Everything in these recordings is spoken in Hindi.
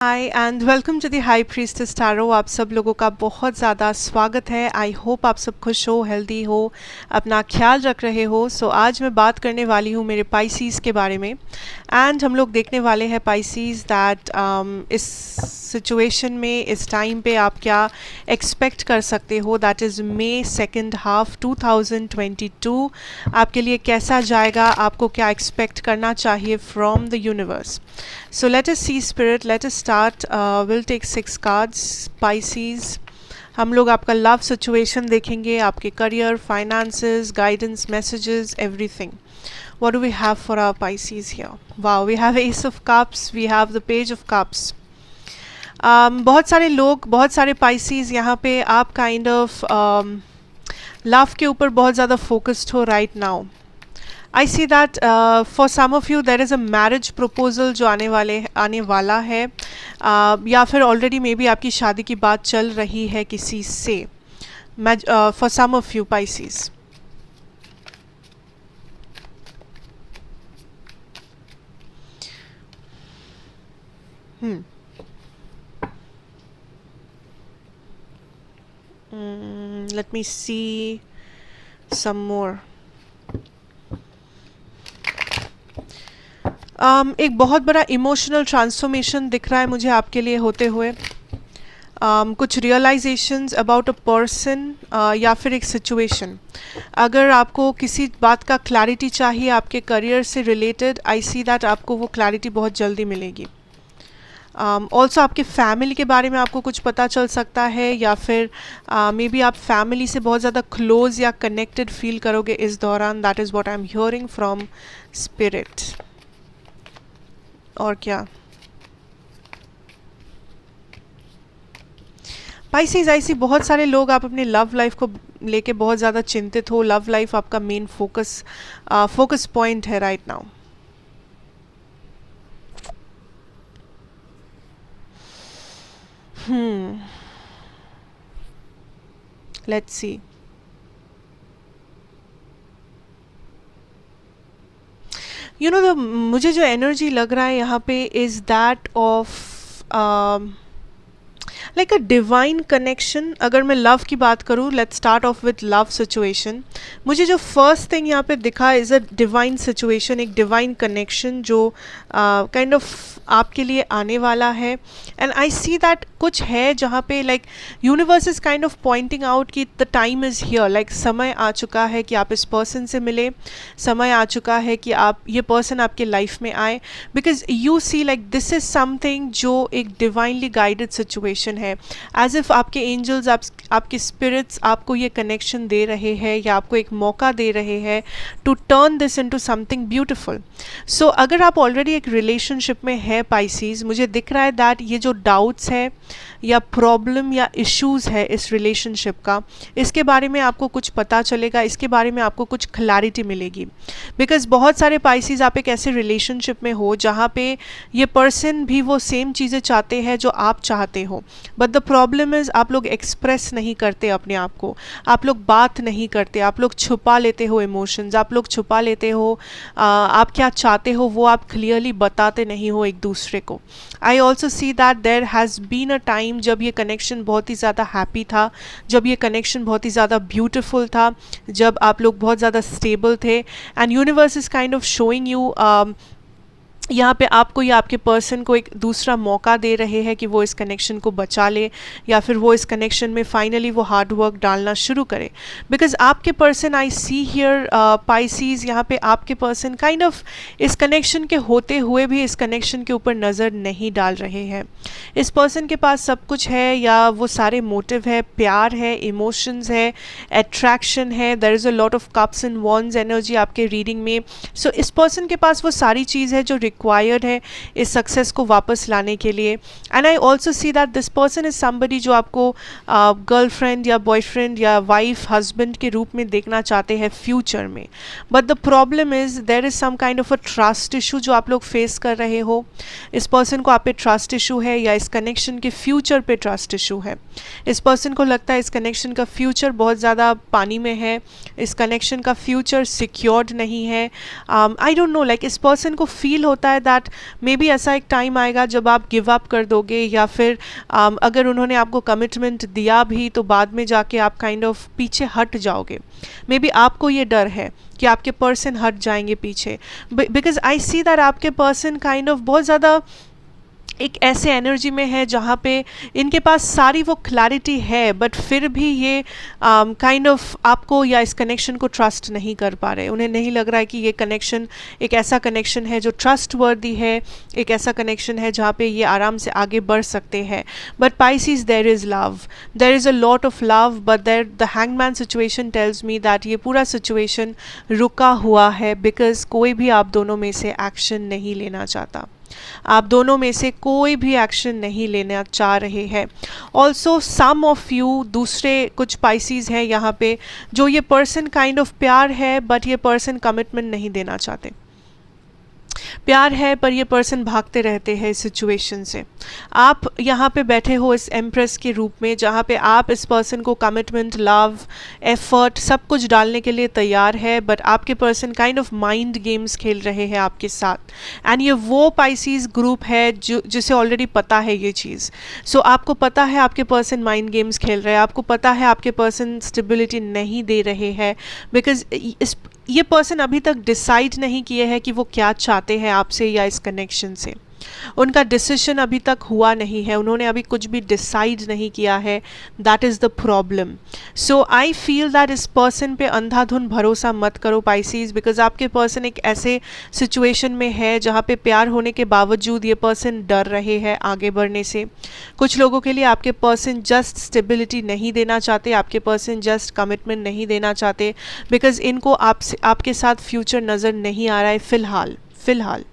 Hi and welcome to the high priestess tarot. आप सब लोगों का बहुत ज़्यादा स्वागत है। आई होप आप सब खुश हो, हेल्दी हो, अपना ख्याल रख रहे हो। आज मैं बात करने वाली हूँ मेरे पाइसीज़ के बारे में। एंड हम लोग देखने वाले हैं पाइसीज़ दैट इस सिचुएशन में, इस टाइम पे आप क्या एक्सपेक्ट कर सकते हो। That is may second half 2022 आपके लिए कैसा जाएगा, आपको क्या एक्सपेक्ट करना चाहिए from the universe. So let us see spirit, let us start. We'll take 6 cards. Pisces, हम लोग आपका लव सिचुएशन देखेंगे, आपके career, finances, guidance, messages, everything. What do we have for our Pisces here? Wow, we have Ace of Cups, we have the Page of Cups. बहुत सारे लोग, बहुत सारे Pisces यहाँ पे आप काइंड ऑफ लव के ऊपर बहुत ज़्यादा फोकस्ड हो right now. I see that for some of you there is a marriage proposal जो आने वाला है, या फिर ऑलरेडी मे बी आपकी शादी की बात चल रही है किसी से. For some of you Pisces. Let me see some more. एक बहुत बड़ा इमोशनल ट्रांसफॉर्मेशन दिख रहा है मुझे आपके लिए होते हुए. कुछ रियलाइजेशंस अबाउट अ पर्सन या फिर एक सिचुएशन. अगर आपको किसी बात का क्लैरिटी चाहिए आपके करियर से रिलेटेड, आई सी दैट आपको वो क्लैरिटी बहुत जल्दी मिलेगी. ऑल्सो आपके फैमिली के बारे में आपको कुछ पता चल सकता है, या फिर मे बी आप फैमिली से बहुत ज़्यादा क्लोज या कनेक्टेड फील करोगे इस दौरान. That is what I am hearing from spirit. और क्या पाइसेस, ऐसी बहुत सारे लोग आप अपने लव लाइफ को लेके बहुत ज़्यादा चिंतित हो. लव लाइफ आपका मेन फोकस पॉइंट है right now. Let's see. You know मुझे जो एनर्जी लग रहा है यहाँ पे is that of like a divine connection. अगर मैं लव की बात करूँ, let's start of with love situation. मुझे जो फर्स्ट थिंग यहाँ पे दिखा इज़ अ डिवाइन सिचुएशन, एक डिवाइन कनेक्शन जो काइंड ऑफ आपके लिए आने वाला है. एंड आई सी दैट कुछ है जहाँ पे like universe is kind of pointing out कि the time is here. Like समय आ चुका है कि आप इस पर्सन से मिले, समय आ चुका है कि आप ये पर्सन आपके लाइफ में आए. Because you see like this is something जो एक डिवाइनली गाइडेड सिचुएशन है. एज इफ़ आपके एंजल्स, आपके स्पिरिट्स आपको ये कनेक्शन दे रहे हैं या आपको एक मौका दे रहे हैं to turn this into something beautiful. So अगर आप ऑलरेडी एक रिलेशनशिप में है पाइसीज, मुझे दिख रहा है दैट ये जो डाउट्स है या प्रॉब्लम या इश्यूज़ है इस रिलेशनशिप का, इसके बारे में आपको कुछ पता चलेगा, इसके बारे में आपको कुछ क्लैरिटी मिलेगी. बिकॉज बहुत सारे पाइसीज आप एक ऐसे रिलेशनशिप में हो जहाँ पे ये पर्सन भी वो सेम चीज़ें चाहते हैं जो आप चाहते हो, बट द प्रॉब्लम इज़ आप लोग एक्सप्रेस नहीं करते अपने आप को, आप लोग बात नहीं करते, आप लोग छुपा लेते हो इमोशंस, आप लोग छुपा लेते हो आप क्या चाहते हो वो आप क्लियरली बताते नहीं हो एक दूसरे को. I also see that there has been a time जब ये कनेक्शन बहुत ही ज़्यादा हैप्पी था, जब ये कनेक्शन बहुत ही ज़्यादा ब्यूटिफुल था, जब आप लोग बहुत ज़्यादा स्टेबल थे. And universe is kind of showing you यहाँ पे आपको या आपके पर्सन को एक दूसरा मौका दे रहे हैं कि वो इस कनेक्शन को बचा ले, या फिर वो इस कनेक्शन में फाइनली वो हार्ड वर्क डालना शुरू करे. बिकॉज आपके person, I see here Pisces, यहाँ पे आपके पर्सन काइंड ऑफ इस कनेक्शन के होते हुए भी इस कनेक्शन के ऊपर नज़र नहीं डाल रहे हैं. इस पर्सन के पास सब कुछ है, या वो सारे मोटिव है, प्यार है, इमोशंस है, अट्रैक्शन है. There is a lot of cups and wands energy आपके रीडिंग में. सो इस पर्सन के पास वो सारी चीज़ है जो रिक्वायर्ड है इस सक्सेस को वापस लाने के लिए. And I also see that this person is somebody जो आपको गर्लफ्रेंड या बॉयफ्रेंड या वाइफ, हस्बैंड के रूप में देखना चाहते हैं फ्यूचर में. But the problem is there is some kind of a trust issue जो आप लोग फेस कर रहे हो. इस पर्सन को आप पे ट्रस्ट इशू है, या इस कनेक्शन के फ्यूचर पे ट्रस्ट इशू है. इस पर्सन को लगता है इस कनेक्शन का फ्यूचर बहुत ज़्यादा पानी में है, इस कनेक्शन का फ्यूचर सिक्योर्ड नहीं है. आई डोंट नो, लाइक इस पर्सन को फील होता होता है दैट मे बी ऐसा एक टाइम आएगा जब आप गिव अप कर दोगे, या फिर अगर उन्होंने आपको कमिटमेंट दिया भी तो बाद में जाके आप काइंड ऑफ पीछे हट जाओगे। मे बी आपको ये डर है कि आपके पर्सन हट जाएंगे पीछे, बिकॉज आई सी दैट आपके पर्सन काइंड ऑफ बहुत ज़्यादा एक ऐसे एनर्जी में है जहाँ पे इनके पास सारी वो क्लैरिटी है, बट फिर भी ये काइंड ऑफ आपको या इस कनेक्शन को ट्रस्ट नहीं कर पा रहे। उन्हें नहीं लग रहा है कि ये कनेक्शन एक ऐसा कनेक्शन है जो ट्रस्ट वर्दी है, एक ऐसा कनेक्शन है जहाँ पे ये आराम से आगे बढ़ सकते हैं। But Pisces, there is love, there is a lot of love, but there the hangman situation tells me that ये पूरा सिचुएशन रुका हुआ है बिकॉज कोई भी आप दोनों में से एक्शन नहीं लेना चाहता। आप दोनों में से कोई भी एक्शन नहीं लेना चाह रहे हैं। ऑल्सो सम ऑफ यू, दूसरे कुछ पाइसीज हैं यहाँ पे, जो ये पर्सन काइंड ऑफ प्यार है बट ये पर्सन कमिटमेंट नहीं देना चाहते। प्यार है पर ये पर्सन भागते रहते हैं इस सिचुएशन से। आप यहाँ पे बैठे हो इस एम्प्रेस के रूप में जहाँ पे आप इस पर्सन को कमिटमेंट, लव, एफर्ट सब कुछ डालने के लिए तैयार है, बट आपके person kind of mind games खेल रहे हैं आपके साथ। एंड ये वो पाइसीज ग्रुप है जो जिसे ऑलरेडी पता है ये चीज़। सो आपको पता है आपके पर्सन माइंड गेम्स खेल रहे हैं, आपको पता है आपके पर्सन स्टेबिलिटी नहीं दे रहे हैं, बिकॉज ये पर्सन अभी तक डिसाइड नहीं किए हैं कि वो क्या चाहते हैं आपसे या इस कनेक्शन से। उनका डिसीजन अभी तक हुआ नहीं है, उन्होंने अभी कुछ भी डिसाइड नहीं किया है। That is the problem. So I feel that इस पर्सन पे अंधाधुन भरोसा मत करो पाइसीज, बिकॉज आपके पर्सन एक ऐसे सिचुएशन में है जहाँ पे प्यार होने के बावजूद ये पर्सन डर रहे हैं आगे बढ़ने से। कुछ लोगों के लिए आपके पर्सन जस्ट स्टेबिलिटी नहीं देना चाहते, आपके पर्सन जस्ट कमिटमेंट नहीं देना चाहते, बिकॉज इनको आपके साथ फ्यूचर नज़र नहीं आ रहा है फ़िलहाल।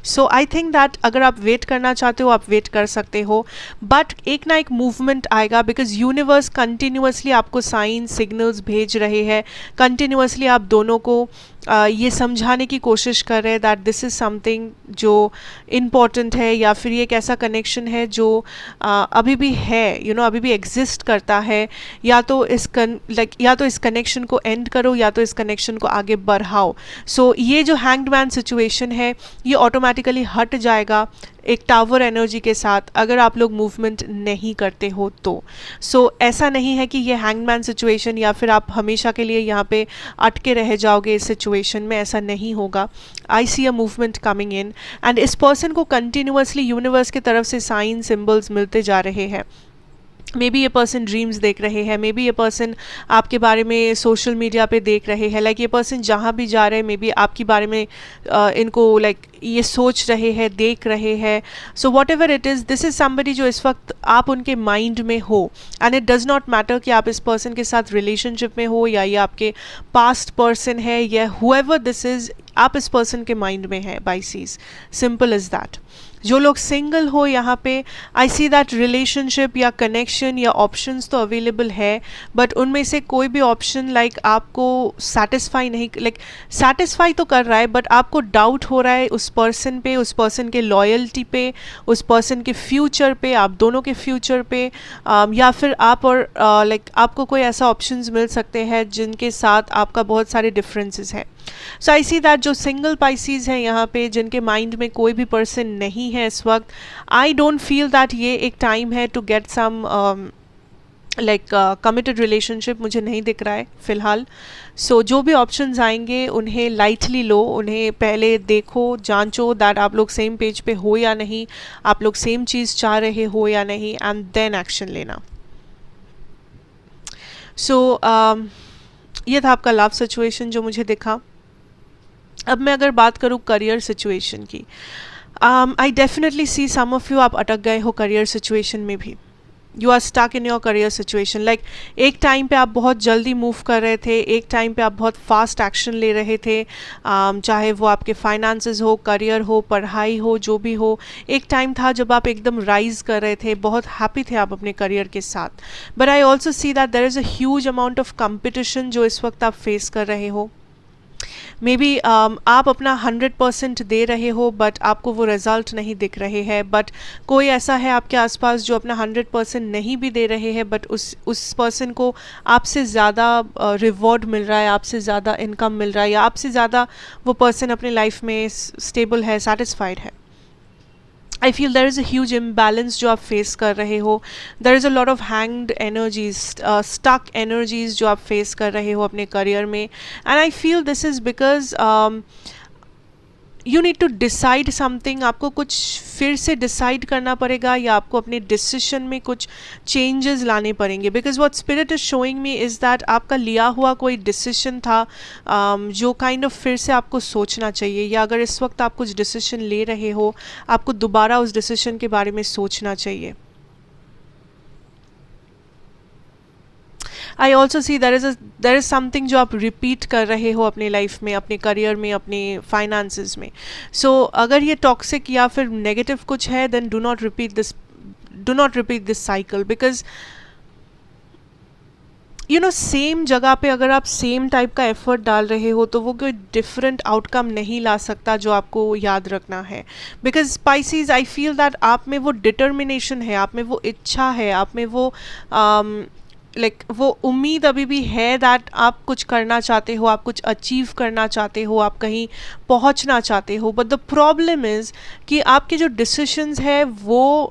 सो आई थिंक दैट अगर आप वेट करना चाहते हो आप वेट कर सकते हो, बट एक ना एक मूवमेंट आएगा, बिकॉज यूनिवर्स कंटिन्यूसली आपको साइन सिग्नल्स भेज रहे हैं, कंटिन्यूसली आप दोनों को ये समझाने की कोशिश कर रहे हैं दैट दिस इज़ समथिंग जो इम्पॉर्टेंट है, या फिर ये एक ऐसा कनेक्शन है जो अभी भी है, अभी भी एग्जिस्ट करता है। या तो इस कनेक्शन को एंड करो या तो इस कनेक्शन को आगे बढ़ाओ। सो ये जो हैंग्ड मैन सिचुएशन है ये ऑटोमेटिकली हट जाएगा एक टावर एनर्जी के साथ, अगर आप लोग मूवमेंट नहीं करते हो तो। सो ऐसा नहीं है कि ये हैंगमैन सिचुएशन या फिर आप हमेशा के लिए यहाँ पे अटके रह जाओगे इस सिचुएशन में, ऐसा नहीं होगा। I see a movement coming in, and इस पर्सन को कंटिन्यूसली यूनिवर्स की तरफ से साइन सिंबल्स मिलते जा रहे हैं। मे बी ये पर्सन ड्रीम्स देख रहे हैं, मे बी ये पर्सन आपके बारे में सोशल मीडिया पे देख रहे हैं, लाइक ये पर्सन जहाँ भी जा रहे हैं मे बी आपके बारे में इनको लाइक ये सोच रहे हैं, देख रहे हैं। So what ever it is, this is somebody जो इस वक्त आप उनके माइंड में हो, and it does not matter कि आप इस पर्सन के साथ रिलेशनशिप में हो या ये आपके पास्ट पर्सन है या हुएवर दिस इज़, आप इस पर्सन के माइंड में है पाइसीज। Simple is that. जो लोग सिंगल हो यहाँ पे, आई सी दैट रिलेशनशिप या कनेक्शन या ऑप्शंस तो अवेलेबल है, बट उनमें से कोई भी ऑप्शन लाइक आपको सेटिस्फाई नहीं, लाइक सेटिस्फाई तो कर रहा है बट आपको डाउट हो रहा है उस पर्सन पे, उस पर्सन के लॉयल्टी पे, उस पर्सन के फ्यूचर पे, आप दोनों के फ्यूचर पे, या फिर आप और लाइक आपको कोई ऐसा ऑप्शंस मिल सकते हैं जिनके साथ आपका बहुत सारे डिफरेंसेस है। सो आई सी दैट जो सिंगल पाइसीज हैं यहाँ पे, जिनके माइंड में कोई भी पर्सन नहीं है इस वक्त, आई डोंट फील दैट ये एक टाइम है to get some like committed relationship, मुझे नहीं दिख रहा है फ़िलहाल। सो जो भी ऑप्शंस आएंगे उन्हें लाइटली लो, उन्हें पहले देखो, जांचो दैट आप लोग सेम पेज पे हो या नहीं, आप लोग सेम चीज़ चाह रहे हो या नहीं, एंड देन एक्शन लेना। सो ये था आपका लव सिचुएशन जो मुझे दिखा। अब मैं अगर बात करूँ करियर सिचुएशन की, I definitely see some of you आप अटक गए हो करियर सिचुएशन में भी। You are stuck in your career situation, like एक टाइम पे आप बहुत जल्दी मूव कर रहे थे, एक टाइम पे आप बहुत फास्ट एक्शन ले रहे थे, चाहे वो आपके फाइनेंसेस हो, करियर हो, पढ़ाई हो, जो भी हो। एक टाइम था जब आप एकदम राइज कर रहे थे, बहुत हैप्पी थे आप अपने करियर के साथ। But I also see that there is a huge amount of competition जो इस वक्त आप फेस कर रहे हो। मे बी आप अपना 100% दे रहे हो बट आपको वो रिज़ल्ट नहीं दिख रहे हैं, बट कोई ऐसा है आपके आसपास जो अपना 100% नहीं भी दे रहे हैं बट उस पर्सन को आपसे ज़्यादा रिवॉर्ड मिल रहा है, आपसे ज़्यादा इनकम मिल रहा है, या आपसे ज़्यादा वो पर्सन अपनी लाइफ में स्टेबल है, सेटिस्फाइड है। I feel there is a huge imbalance जो आप फेस कर रहे हो, there is a lot of hanged energies, stuck energies जो आप फेस कर रहे हो अपने करियर में। And I feel this is because you need to decide something. आपको कुछ फिर से डिसाइड करना पड़ेगा, या आपको अपने डिसीजन में कुछ चेंजेस लाने पड़ेंगे, because what spirit is showing me is that आपका लिया हुआ कोई डिसीजन था जो काइंड ऑफ फिर से आपको सोचना चाहिए, या अगर इस वक्त आप कुछ डिसीजन ले रहे हो आपको दोबारा उस डिसीजन के बारे में सोचना चाहिए। आई also C there is something जो आप रिपीट कर रहे हो अपने लाइफ में, अपने करियर में, अपने फाइनेंसेस में। सो अगर ये टॉक्सिक या फिर नेगेटिव कुछ है, then do not repeat this cycle, because you know same जगह पे अगर आप सेम टाइप का एफर्ट डाल रहे हो तो वो कोई डिफरेंट आउटकम नहीं ला सकता जो आपको याद रखना है। Because species, I feel that आप में वो डिटर्मिनेशन है, आप में वो इच्छा है, आप में वो वो उम्मीद अभी भी है दैट आप कुछ करना चाहते हो, आप कुछ अचीव करना चाहते हो, आप कहीं पहुंचना चाहते हो। बट द प्रॉब्लम इज़ कि आपके जो डिसीशंस है वो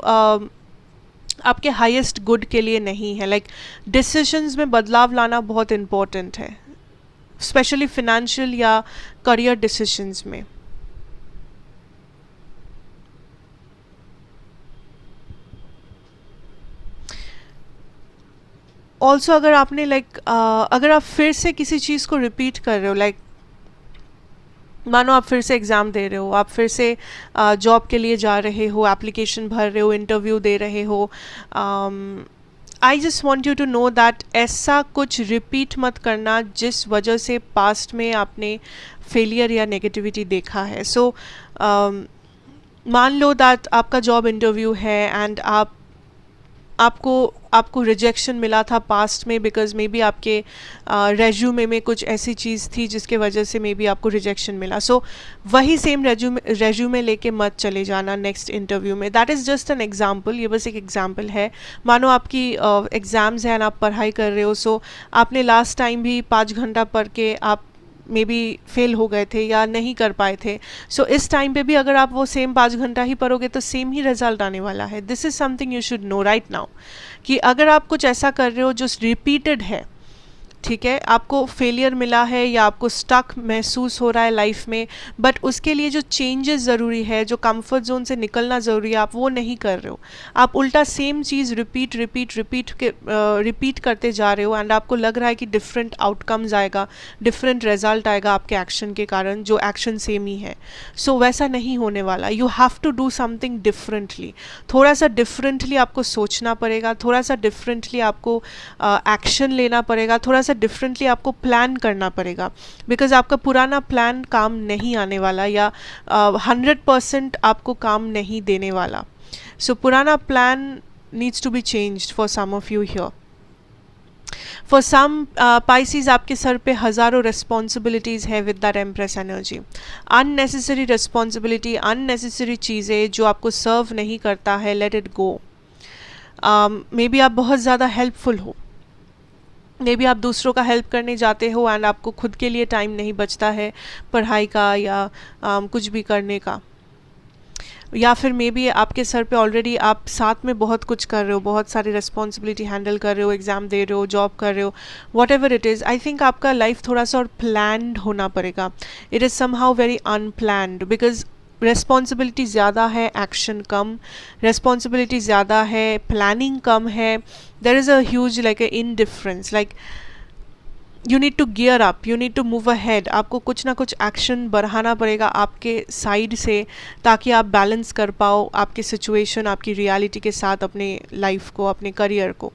आपके हाईएस्ट गुड के लिए नहीं है। डिसीशंस में बदलाव लाना बहुत इम्पोर्टेंट है, स्पेशली फिनेंशियल या करियर डिसीशंस में। ऑल्सो अगर आपने अगर आप फिर से किसी चीज़ को रिपीट कर रहे हो, मानो आप फिर से एग्ज़ाम दे रहे हो, आप फिर से जॉब के लिए जा रहे हो, एप्लीकेशन भर रहे हो, इंटरव्यू दे रहे हो, I just want you to know that ऐसा कुछ रिपीट मत करना जिस वजह से पास्ट में आपने फेलियर या नेगेटिविटी देखा है। सो मान लो दैट आपका जॉब इंटरव्यू है एंड आपको रिजेक्शन मिला था पास्ट में, बिकॉज मे बी आपके रेज्यूमे में कुछ ऐसी चीज़ थी जिसके वजह से मे बी आपको रिजेक्शन मिला। सो वही सेम रेज्यूमे लेके मत चले जाना नेक्स्ट इंटरव्यू में। That is just an example, ये बस एक एग्जाम्पल है। मानो आपकी एग्ज़ाम्स हैं, आप पढ़ाई कर रहे हो, सो आपने लास्ट टाइम भी 5 घंटा पढ़ के आप मे बी फेल हो गए थे या नहीं कर पाए थे। सो इस टाइम पे भी अगर आप वो सेम 5 घंटा ही पढ़ोगे तो सेम ही रिजल्ट आने वाला है। This is something you should know right now, कि अगर आप कुछ ऐसा कर रहे हो जो रिपीटेड है, ठीक है, आपको फेलियर मिला है या आपको स्टक महसूस हो रहा है लाइफ में, बट उसके लिए जो चेंजेस ज़रूरी है, जो कंफर्ट जोन से निकलना ज़रूरी है, आप वो नहीं कर रहे हो। आप उल्टा सेम चीज़ रिपीट करते जा रहे हो, एंड आपको लग रहा है कि डिफरेंट आउटकम्स आएगा, डिफरेंट रिजल्ट आएगा आपके एक्शन के कारण, जो एक्शन सेम ही है। सो वैसा नहीं होने वाला। You have to do something differently. थोड़ा सा डिफरेंटली आपको सोचना पड़ेगा, थोड़ा सा डिफरेंटली आपको एक्शन लेना पड़ेगा, थोड़ा सा डिफरेंटली आपको प्लान करना पड़ेगा, बिकॉज आपका पुराना प्लान काम नहीं आने वाला, या 100% आपको काम नहीं देने वाला। सो पुराना plan needs to be changed for some of you here. For some Pisces, आपके सर पे हज़ारों रिस्पॉन्सिबिलिटीज़ है with that immense energy. Unnecessary responsibility, unnecessary चीज़ें जो आपको सर्व नहीं करता है, let it go. Maybe आप बहुत ज़्यादा हेल्पफुल हो, मे बी आप दूसरों का हेल्प करने जाते हो एंड आपको खुद के लिए टाइम नहीं बचता है पढ़ाई का या कुछ भी करने का, या फिर मे बी आपके सर पे ऑलरेडी आप साथ में बहुत कुछ कर रहे हो, बहुत सारी रिस्पॉन्सिबिलिटी हैंडल कर रहे हो, एग्ज़ाम दे रहे हो, जॉब कर रहे हो, what ever it is. I think आपका लाइफ थोड़ा सा और प्लान्ड होना पड़ेगा। It is somehow very unplanned, because responsibility ज़्यादा है, एक्शन कम। रिस्पॉन्सिबिलिटी ज़्यादा है, प्लानिंग कम है। There is a huge in difference. You need to gear up, you need to move ahead. आपको कुछ ना कुछ एक्शन बढ़ाना पड़ेगा आपके साइड से, ताकि आप बैलेंस कर पाओ आपकी सिचुएशन, आपकी रियलिटी के साथ अपने लाइफ को, अपने करियर को।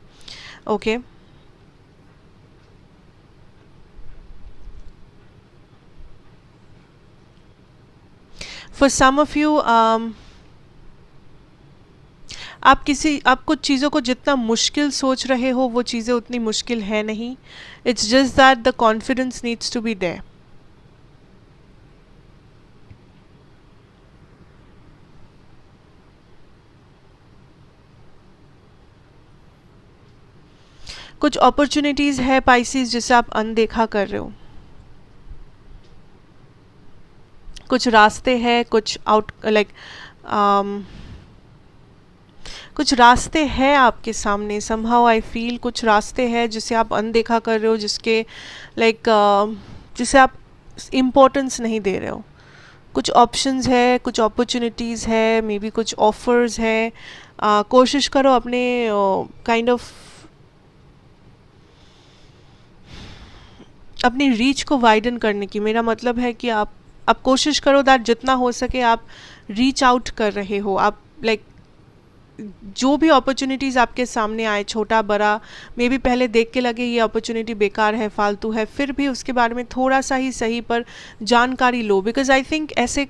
Okay for some of you, आप कुछ चीज़ों को जितना मुश्किल सोच रहे हो वो चीज़ें उतनी मुश्किल है नहीं। It's just that the confidence needs to be there. कुछ अपॉर्चुनिटीज़ है पाइसेस जिसे आप अनदेखा कर रहे हो, कुछ रास्ते हैं, कुछ कुछ रास्ते हैं आपके सामने, समहाउ आई फील कुछ रास्ते हैं जिसे आप अनदेखा कर रहे हो, जिसके जिसे आप इम्पोर्टेंस नहीं दे रहे हो। कुछ ऑप्शंस है, कुछ अपॉर्चुनिटीज़ है, मे बी कुछ ऑफर्स है। कोशिश करो अपने काइंड ऑफ अपनी रीच को वाइडन करने की। मेरा मतलब है कि आप कोशिश करो दैट जितना हो सके आप रीच आउट कर रहे हो। आप जो भी अपॉर्चुनिटीज़ आपके सामने आए, छोटा बड़ा, मे बी पहले देख के लगे ये अपॉर्चुनिटी बेकार है, फालतू है, फिर भी उसके बारे में थोड़ा सा ही सही पर जानकारी लो, बिकॉज आई थिंक ऐसे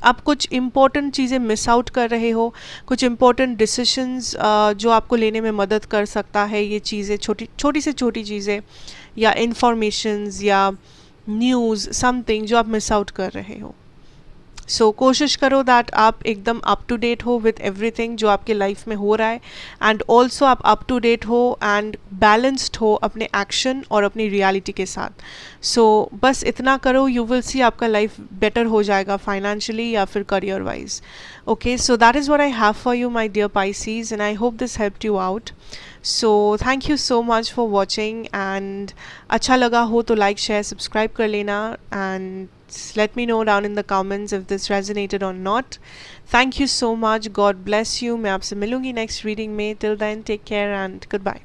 आप कुछ इम्पॉर्टेंट चीज़ें मिस आउट कर रहे हो, कुछ इम्पॉर्टेंट डिसीशंस जो आपको लेने में मदद कर सकता है। ये चीज़ें छोटी से छोटी चीज़ें या इंफॉर्मेशंस या न्यूज़ समथिंग जो आप मिस आउट कर रहे हो। सो कोशिश करो दैट आप एकदम अप टू डेट हो विथ एवरीथिंग जो आपके लाइफ में हो रहा है, एंड ऑल्सो आप अप टू डेट हो एंड बैलेंस्ड हो अपने एक्शन और अपनी रियलिटी के साथ। सो बस इतना करो, यू विल सी आपका लाइफ बेटर हो जाएगा फाइनेंशियली या फिर career wise. Okay, so that is what I have for you my dear Pisces, and I hope this helped you out. So thank you so much for watching, and अच्छा लगा हो तो लाइक शेयर सब्सक्राइब कर लेना, and let me know down in the comments if this resonated or not. Thank you so much. God bless you. मैं आपसे मिलूंगी next reading में. Till then, take care and goodbye.